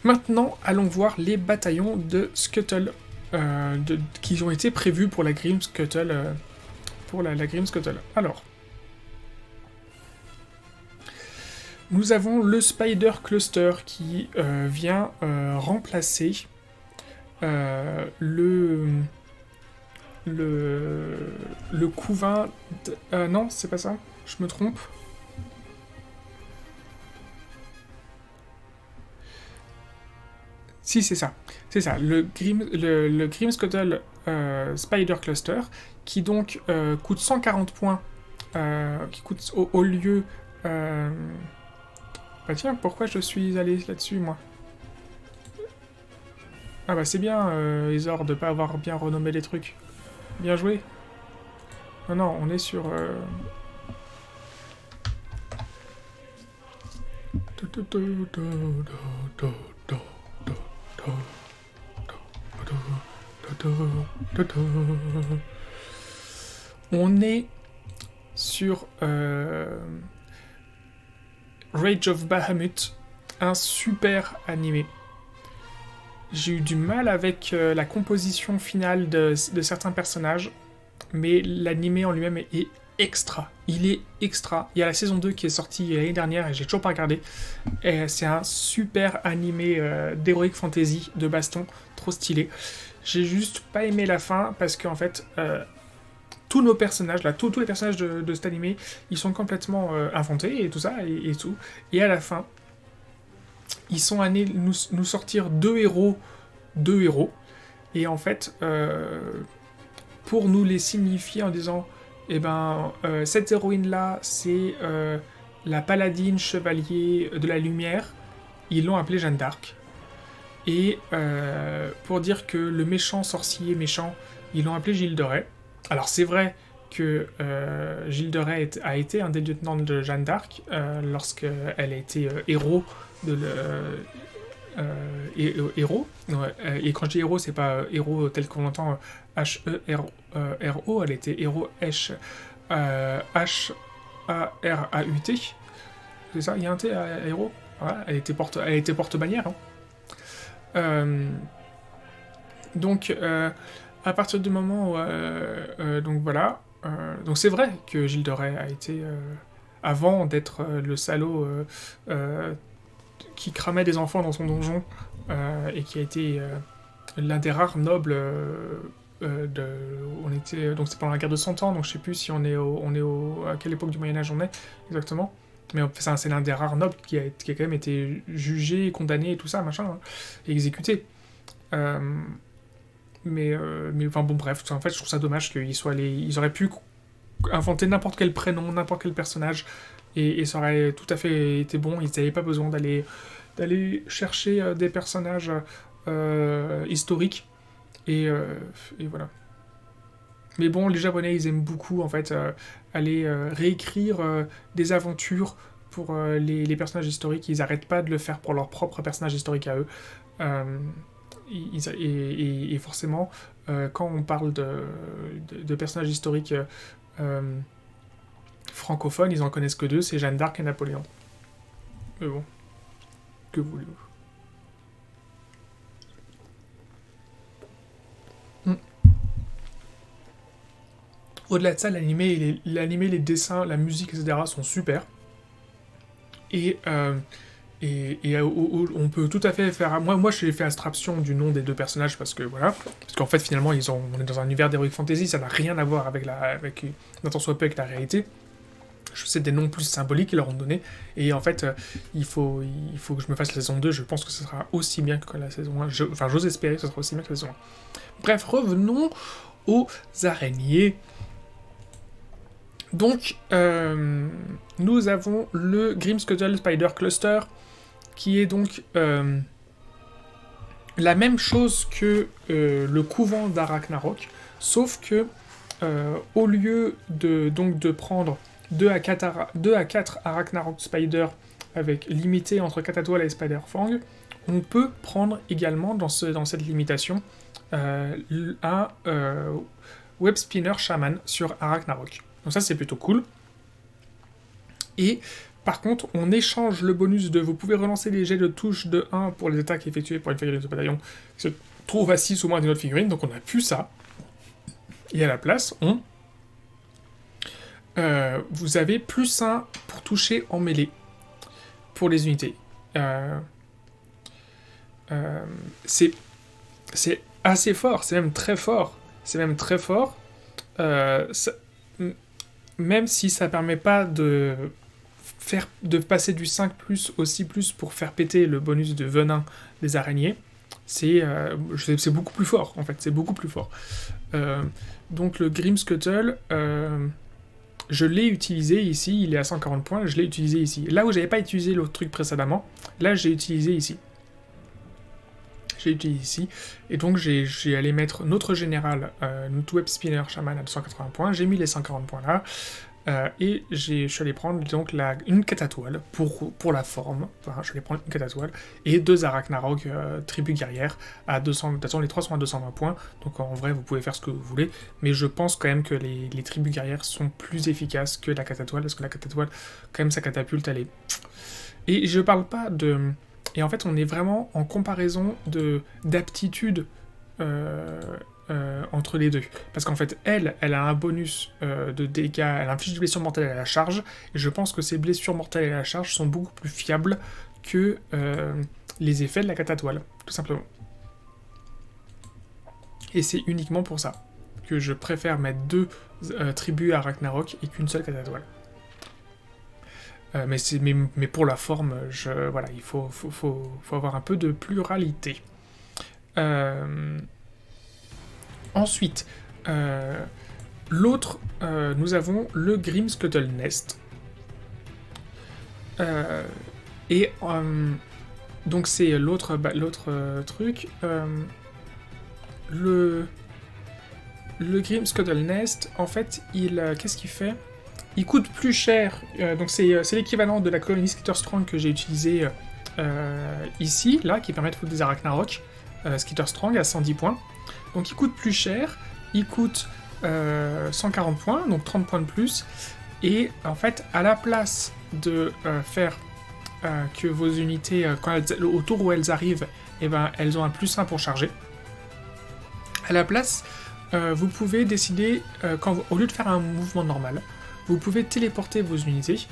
Maintenant, allons voir les bataillons de Scuttle qui ont été prévus pour la Grim Scuttle. La Grim Scuttle. Alors, nous avons le Spider Cluster qui vient remplacer le couvain... non, c'est pas ça. Je me trompe. Si, c'est ça. C'est ça. Le Grim Scuttle Spider Cluster qui donc coûte 140 points. Qui coûte au lieu... Bah tiens, pourquoi je suis allé là-dessus, moi? Ah bah c'est bien, Isor, de pas avoir bien renommé les trucs. Bien joué. Non, non, on est sur... On est sur Rage of Bahamut, un super animé. J'ai eu du mal avec la composition finale de certains personnages, mais l'animé en lui-même est extra. Il est extra. Il y a la saison 2 qui est sortie l'année dernière et j'ai toujours pas regardé. C'est un super animé d'heroic fantasy, de baston, trop stylé. J'ai juste pas aimé la fin parce qu'en fait, tous nos personnages, là, tous les personnages de cet animé, ils sont complètement inventés et tout ça et tout. Et à la fin, ils sont allés nous sortir deux héros. Et en fait, pour nous les signifier en disant, eh ben, cette héroïne-là, c'est la paladine chevalier de la lumière. Ils l'ont appelée Jeanne d'Arc. Et pour dire que le méchant sorcier méchant, ils l'ont appelé Gilles de Rais. Alors c'est vrai que Gilles de Rais a été un des lieutenants de Jeanne d'Arc lorsqu'elle a été héros de héros. Ouais, et quand je dis héros, c'est pas héros tel qu'on l'entend H-E-R-O, elle était héros H-A-R-A-U-T. C'est ça, il y a un T à héros. Voilà, elle était porte-bannière. Hein. Donc, à partir du moment où... donc voilà. Donc c'est vrai que Gilles de Rais a été... avant d'être le salaud qui cramait des enfants dans son donjon et qui a été l'un des rares nobles on était donc c'est pendant la guerre de 100 ans, donc je sais plus si on est à quelle époque du Moyen Âge on est exactement, mais enfin, c'est l'un des rares nobles qui a quand même été jugé, condamné et tout ça machin, hein, et exécuté. Mais enfin bon bref, en fait je trouve ça dommage qu'ils soient allés, ils auraient pu inventer n'importe quel prénom, n'importe quel personnage et ça aurait tout à fait été bon. Ils n'avaient pas besoin d'aller chercher des personnages historiques et voilà. Mais bon, les Japonais, ils aiment beaucoup en fait aller réécrire des aventures pour les personnages historiques. Ils n'arrêtent pas de le faire pour leurs propres personnages historiques à eux. Et forcément, quand on parle de personnages historiques francophones, ils en connaissent que deux, c'est Jeanne d'Arc et Napoléon. Mais bon, que voulez-vous? Au-delà de ça, l'animé, les dessins, la musique, etc. sont super. Et on peut tout à fait faire... Moi, j'ai fait abstraction du nom des deux personnages parce que, voilà. Parce qu'en fait, finalement, on est dans un univers d'heroic fantasy, ça n'a rien à voir avec un tant soit peu avec la réalité. C'est des noms plus symboliques qu'ils leur ont donné. Et en fait, il faut que je me fasse la saison 2. Je pense que ce sera aussi bien que la saison 1. Enfin, j'ose espérer que ce sera aussi bien que la saison 1. Bref, revenons aux araignées. Donc, nous avons le Grim Scuttle Spider Cluster, qui est donc la même chose que le couvent d'Arachnarok, sauf que au lieu de prendre 2 à 4 Arachnarok Spider avec limité entre Catatoile et Spider-Fang, on peut prendre également dans cette limitation un Web Spinner Shaman sur Arachnarok. Donc ça c'est plutôt cool. Et par contre, on échange le bonus de vous pouvez relancer les jets de touche de 1 pour les attaques effectuées par une figurine de ce bataillon qui se trouve à 6 ou moins d'une autre figurine, donc on n'a plus ça. Et à la place, vous avez plus 1 pour toucher en mêlée pour les unités. C'est assez fort, c'est même très fort. C'est même très fort. Même si ça permet pas de passer du 5+, au 6+, pour faire péter le bonus de venin des araignées, c'est beaucoup plus fort, en fait, c'est beaucoup plus fort. Donc le Grim Scuttle, je l'ai utilisé ici, il est à 140 points, je l'ai utilisé ici. Là où j'avais pas utilisé l'autre truc précédemment, là j'ai utilisé ici. Et donc j'ai allé mettre notre général, notre web spinner shaman à 280 points, j'ai mis les 140 points là, et je suis allé prendre donc une catatoile pour la forme, enfin, je vais prendre une catatoile, et 2 Arachnarok tribu guerrière à 200, de toute façon les 3 sont à 220 points, donc en vrai vous pouvez faire ce que vous voulez, mais je pense quand même que les tribus guerrières sont plus efficaces que la catatoile, parce que la catatoile, quand même sa catapulte, elle est... Et je parle pas de... Et en fait, on est vraiment en comparaison d'aptitude entre les deux. Parce qu'en fait, elle a un bonus de dégâts, elle inflige des blessures mortelles à la charge, et je pense que ces blessures mortelles à la charge sont beaucoup plus fiables que les effets de la catatoile, tout simplement. Et c'est uniquement pour ça que je préfère mettre 2 tribus à Ragnarok et qu'une seule catatoile. Mais pour la forme, voilà, il faut avoir un peu de pluralité. Ensuite, l'autre, nous avons le Grim Scuttle Nest. Donc c'est l'autre truc. Le Grim Scuttle Nest, en fait, qu'est-ce qu'il fait ? Il coûte plus cher, donc c'est l'équivalent de la colonie Skitterstrong que j'ai utilisé ici, là, qui permet de foutre des Arachnarok, Skitterstrong à 110 points. Donc il coûte plus cher, il coûte 140 points, donc 30 points de plus, et en fait, à la place de faire que vos unités, au tour où elles arrivent, eh ben, elles ont un +1 pour charger, à la place, vous pouvez décider, au lieu de faire un mouvement normal, vous pouvez téléporter vos unités,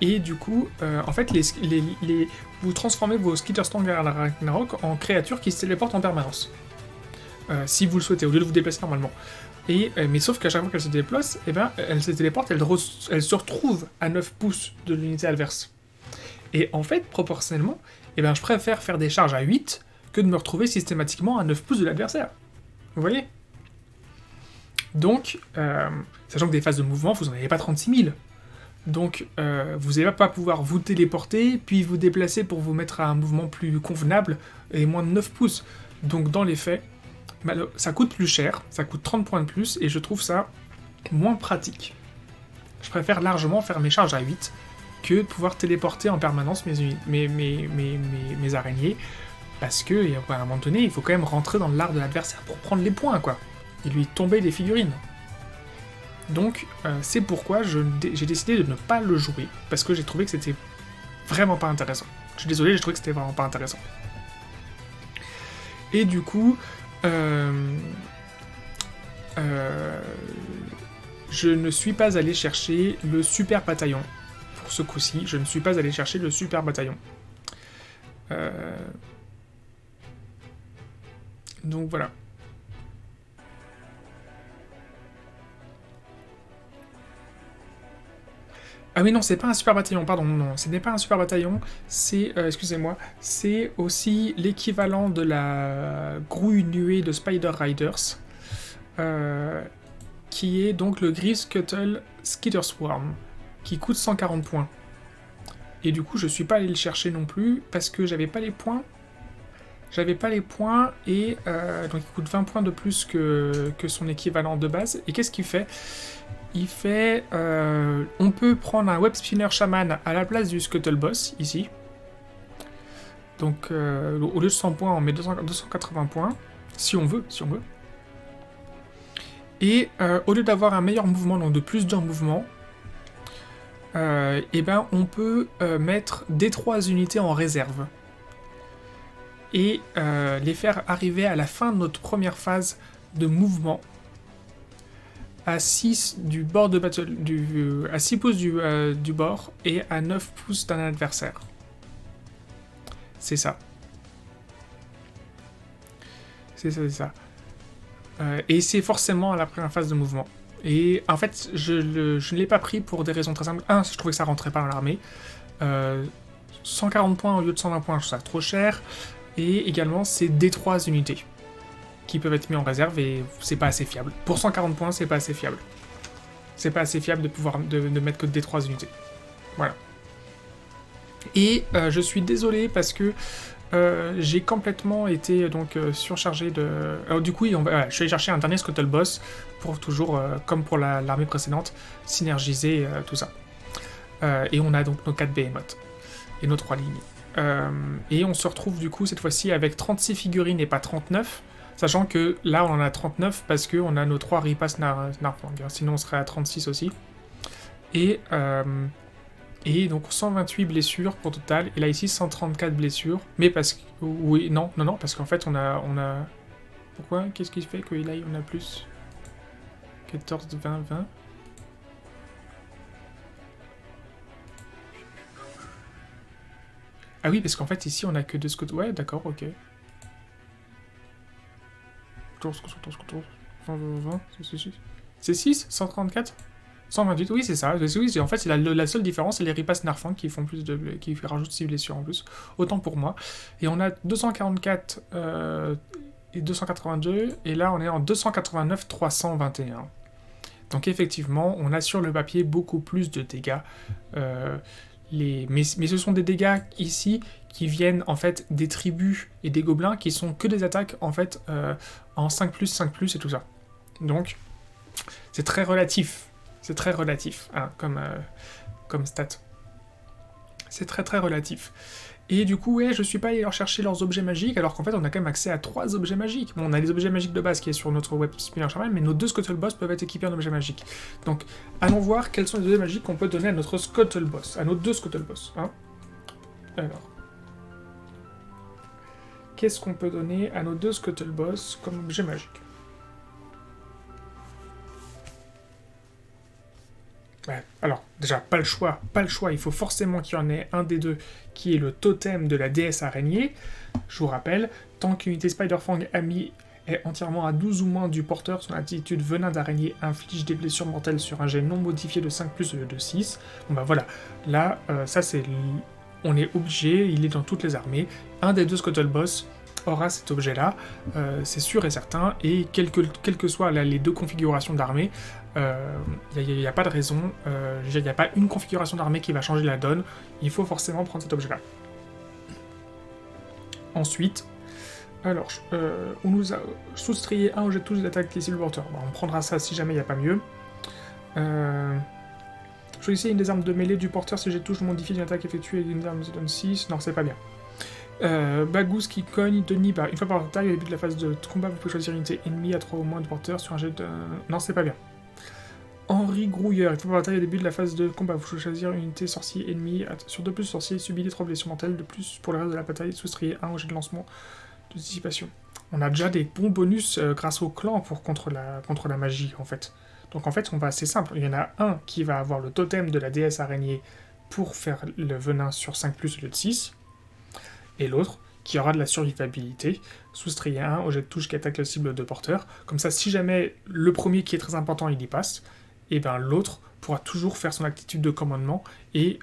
et du coup, en fait, vous transformez vos Skitterstrong à la Ragnarok en créatures qui se téléportent en permanence. Si vous le souhaitez, au lieu de vous déplacer normalement. Mais sauf qu'à chaque fois qu'elles se déplacent, eh ben, elles se téléportent, elles se retrouvent à 9 pouces de l'unité adverse. Et en fait, proportionnellement, eh ben, je préfère faire des charges à 8 que de me retrouver systématiquement à 9 pouces de l'adversaire. Vous voyez ? Donc, sachant que des phases de mouvement, vous n'en avez pas 36 000. Donc, vous n'allez pas pouvoir vous téléporter, puis vous déplacer pour vous mettre à un mouvement plus convenable, et moins de 9 pouces. Donc, dans les faits, ça coûte plus cher, ça coûte 30 points de plus, et je trouve ça moins pratique. Je préfère largement faire mes charges à 8, que de pouvoir téléporter en permanence mes araignées, parce que, à un moment donné, il faut quand même rentrer dans l'art de l'adversaire pour prendre les points, quoi. Et lui tomber des figurines. Donc, c'est pourquoi j'ai décidé de ne pas le jouer, parce que j'ai trouvé que c'était vraiment pas intéressant. Je suis désolé, j'ai trouvé que c'était vraiment pas intéressant. Et du coup, je ne suis pas allé chercher le super bataillon. Pour ce coup-ci, je ne suis pas allé chercher le super bataillon. Donc voilà. Ah oui, non, c'est pas un super bataillon, pardon, non, ce n'est pas un super bataillon, c'est, excusez-moi, c'est aussi l'équivalent de la grouille nuée de Spider Riders, qui est donc le Grim Scuttle Skitterswarm, qui coûte 140 points. Et du coup, je suis pas allé le chercher non plus, parce que j'avais pas les points. Et donc il coûte 20 points de plus que son équivalent de base. Et qu'est-ce qu'il fait ? Il fait... on peut prendre un Web Spinner Shaman à la place du Scuttle Boss, ici. Donc, au lieu de 100 points, on met 280 points, si on veut. Et au lieu d'avoir un meilleur mouvement, donc de plus d'un mouvement, et ben on peut mettre des 3 unités en réserve et les faire arriver à la fin de notre première phase de mouvement à 6 du bord de battle, à 6 pouces du bord et à 9 pouces d'un adversaire. C'est ça. C'est ça, c'est ça. Et c'est forcément à la première phase de mouvement. Et en fait, je ne l'ai pas pris pour des raisons très simples. Un, je trouvais que ça rentrait pas dans l'armée. 140 points au lieu de 120 points, je trouve ça trop cher. Et également, c'est des 3 unités qui peuvent être mis en réserve et c'est pas assez fiable. Pour 140 points, c'est pas assez fiable. C'est pas assez fiable de pouvoir de mettre que des 3 unités. Voilà. Et je suis désolé parce que j'ai complètement été donc surchargé de... Alors du coup, je suis allé chercher un dernier Scuttle Boss pour toujours, comme pour l'armée précédente, synergiser tout ça. Et on a donc nos 4 Behemoths et nos 3 lignes. Et on se retrouve du coup cette fois-ci avec 36 figurines et pas 39, sachant que là on en a 39 parce qu'on a nos 3 Ripas Narfang, sinon on serait à 36 aussi. Et donc 128 blessures pour total, et là ici 134 blessures, mais parce que... Oui, non, parce qu'en fait on a... Pourquoi? Qu'est-ce qui fait que là on a plus 14, 20, 20 Ah oui, parce qu'en fait ici on a que 2 scouts... Ouais, d'accord, ok. 14, 20, c'est 6 134 128, oui c'est ça. Oui, en fait c'est la seule différence, c'est les ripas Narfang qui font plus de qui rajoutent 6 blessures en plus. Autant pour moi. Et on a 244 et 282, et là on est en 289 321. Donc effectivement, on a sur le papier beaucoup plus de dégâts. Mais ce sont des dégâts ici qui viennent en fait des tribus et des gobelins qui sont que des attaques en fait en 5+, et tout ça. Donc c'est très relatif. C'est très relatif hein, comme stat. C'est très très relatif. Et du coup, ouais, je suis pas allé leur chercher leurs objets magiques, alors qu'en fait, on a quand même accès à 3 objets magiques. Bon, on a les objets magiques de base qui est sur notre web spinner charmel, mais nos 2 Scuttle Boss peuvent être équipés en objets magiques. Donc, allons voir quels sont les objets magiques qu'on peut donner à notre Scuttle Boss, à nos 2 Scuttle Boss. Hein. Alors, qu'est-ce qu'on peut donner à nos 2 Scuttle Boss comme objet magique? Ouais, alors, déjà, pas le choix, il faut forcément qu'il y en ait un des deux qui est le totem de la déesse araignée. Je vous rappelle, tant qu'une unité Spider-Fang amie est entièrement à 12 ou moins du porteur, son attitude venin d'araignée inflige des blessures mortelles sur un jet non modifié de 5+, au lieu de 6. Bon bah voilà, là, ça c'est... On est obligé, il est dans toutes les armées. Un des 2 Scuttle Boss aura cet objet-là, c'est sûr et certain, et quelles que soient les 2 configurations d'armée, il n'y a pas de raison, il n'y a pas une configuration d'armée qui va changer la donne, il faut forcément prendre cet objet-là. Ensuite, alors, on nous a soustrayé un objet de touche d'attaque qui est Silverwater. Bon, on prendra ça si jamais il n'y a pas mieux. Choisissez une des armes de mêlée du porteur si j'ai touche modifie d'une attaque effectuée avec une arme de donne 6. Non, c'est pas bien. Bagous qui cogne de nid une fois par taille au début de la phase de combat, vous pouvez choisir une unité ennemie à 3 ou moins de porteur sur un jet de... Non, c'est pas bien. Henri Grouilleur, une fois par taille au début de la phase de combat, vous pouvez choisir une unité sorcier ennemie sur 2+, sorcier subit des 3 blessures mortelles de plus pour le reste de la bataille, soustrayez 1 au jet de lancement de dissipation. On a déjà des bons bonus grâce au clan contre la magie en fait. Donc en fait, c'est simple, il y en a un qui va avoir le totem de la déesse araignée pour faire le venin sur 5+, au lieu de 6, et l'autre qui aura de la survivabilité, soustrayez 1 au jet de touche qui attaque la cible de porteur. Comme ça, si jamais le premier qui est très important, il y passe, et bien l'autre pourra toujours faire son attitude de commandement et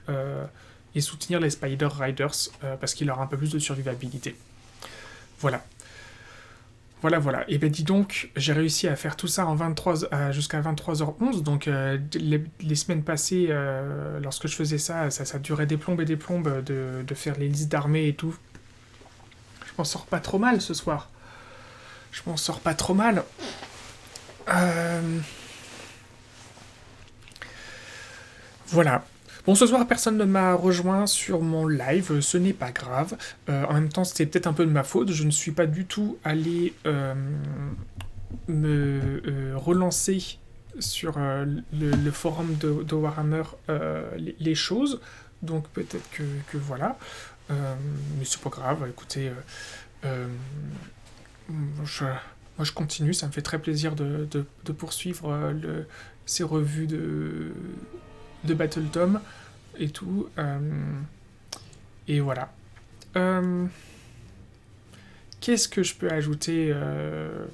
soutenir les Spider Riders parce qu'il aura un peu plus de survivabilité. Voilà. Voilà. Et ben dis donc, j'ai réussi à faire tout ça en jusqu'à 23h11, donc les semaines passées, lorsque je faisais ça durait des plombes et des plombes de faire les listes d'armées et tout. Je m'en sors pas trop mal ce soir. Voilà. Bon, ce soir, personne ne m'a rejoint sur mon live, ce n'est pas grave. En même temps, c'était peut-être un peu de ma faute. Je ne suis pas du tout allé me relancer sur le forum de Warhammer les choses. Donc peut-être que voilà. Mais c'est pas grave, écoutez, moi je continue, ça me fait très plaisir de poursuivre ces revues de Battle Tom et tout. Et voilà. Qu'est-ce que je peux ajouter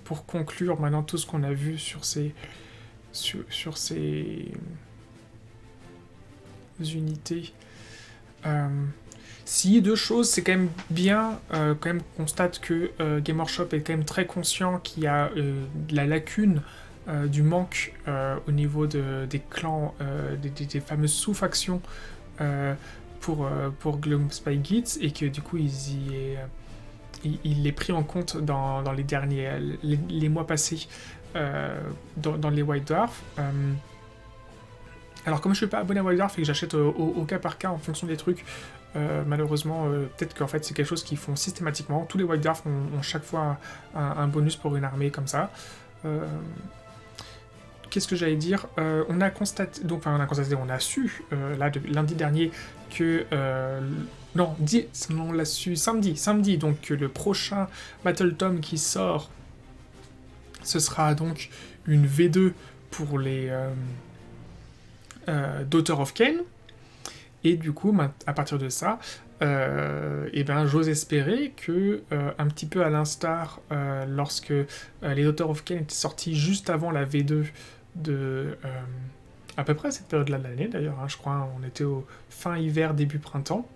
pour conclure maintenant tout ce qu'on a vu sur ces unités? Si, deux choses, c'est quand même bien, quand même on constate que Game Workshop est quand même très conscient qu'il y a de la lacune, du manque au niveau des clans, des fameuses sous-factions pour Gloom Spy Git, et que du coup il est pris en compte dans les derniers les mois passés dans les White Dwarf. Alors comme je suis pas abonné à White Dwarf et que j'achète au cas par cas en fonction des trucs, malheureusement peut-être qu'en fait c'est quelque chose qu'ils font systématiquement. Tous les White Dwarf ont chaque fois un bonus pour une armée comme ça. Qu'est-ce que j'allais dire? On a constaté, on a su lundi dernier que non, on l'a su samedi, donc que le prochain Battle Tom qui sort, ce sera donc une V2 pour les Daughter of Cain. Et du coup, à partir de ça, j'ose espérer que, un petit peu à l'instar, lorsque les Daughter of Cain étaient sortis juste avant la V2 de... à peu près à cette période-là de l'année, d'ailleurs, hein, je crois, on était au fin hiver, début printemps,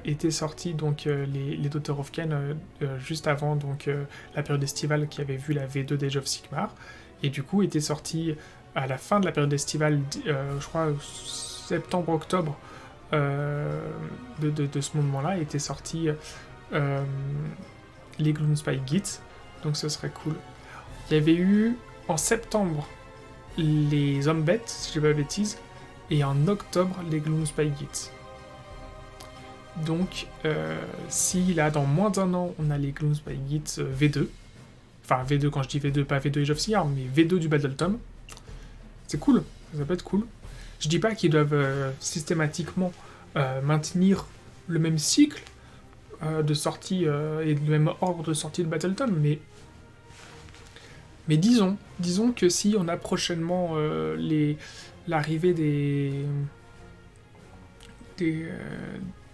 étaient sortis donc les Daughter of Cain juste avant donc la période estivale qui avait vu la V2 d'Age of Sigmar, et du coup étaient sortis à la fin de la période estivale, je crois septembre-octobre de ce moment-là, étaient sortis les Gloomspite Git, donc ce serait cool. Il y avait eu en septembre les Zombet, si je dis pas de bêtises, et en octobre les Gloomspite Git. Donc, si là, dans moins d'un an, on a les Gloomspite Git V2, enfin V2, quand je dis V2, pas V2 Age of Sigmar, mais V2 du Battle Tom, c'est cool, ça peut être cool. Je dis pas qu'ils doivent systématiquement maintenir le même cycle de sortie et le même ordre de sortie de Battle Tom, mais disons que si on a prochainement l'arrivée des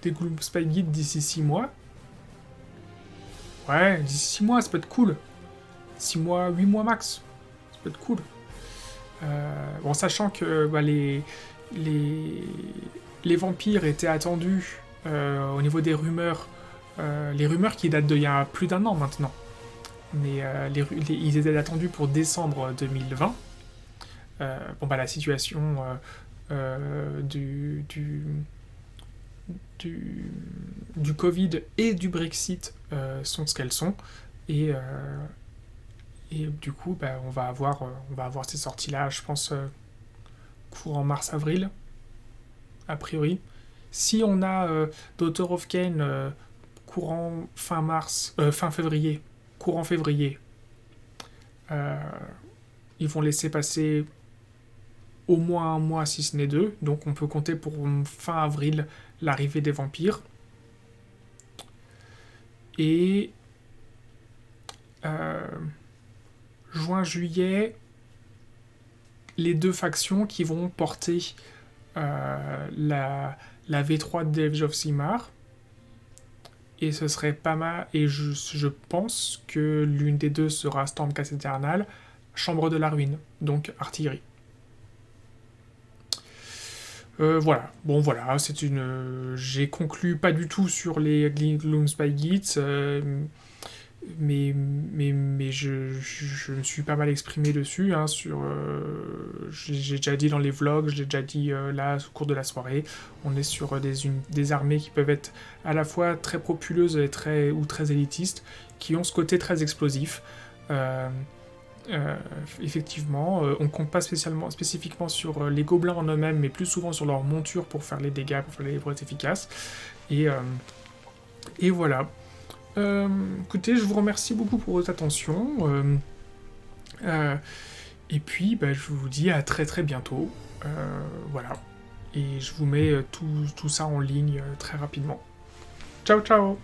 Gloomspite Git d'ici 6 mois, ouais, d'ici 6 mois, ça peut être cool. 6 mois, 8 mois max, ça peut être cool. Bon, sachant que les vampires étaient attendus au niveau des rumeurs, les rumeurs qui datent d'il y a plus d'1 an maintenant, mais ils étaient attendus pour décembre 2020. La situation du Covid et du Brexit sont ce qu'elles sont, et du coup, on va avoir ces sorties-là, je pense, courant mars-avril, a priori. Si on a Daughter of Cain courant fin février, courant février, ils vont laisser passer au moins 1 mois, si ce n'est 2, donc on peut compter pour fin avril l'arrivée des vampires. Et juin-juillet, les 2 factions qui vont porter la V3 de Age of Sigmar. Et ce serait pas mal, et je pense que l'une des 2 sera Stormcast Eternal, Chambre de la Ruine, donc artillerie. Voilà, bon voilà, j'ai conclu pas du tout sur les Gloomspite Git, mais je me suis pas mal exprimé dessus, hein, j'ai déjà dit dans les vlogs, je l'ai déjà dit là au cours de la soirée, on est sur des armées qui peuvent être à la fois très populeuses et très élitistes, qui ont ce côté très explosif. Effectivement, on compte pas spécifiquement sur les gobelins en eux-mêmes, mais plus souvent sur leur monture pour faire les dégâts, pour être efficace. Et voilà. Écoutez, je vous remercie beaucoup pour votre attention. Et puis, bah, je vous dis à très très bientôt. Voilà. Et je vous mets tout ça en ligne très rapidement. Ciao ciao!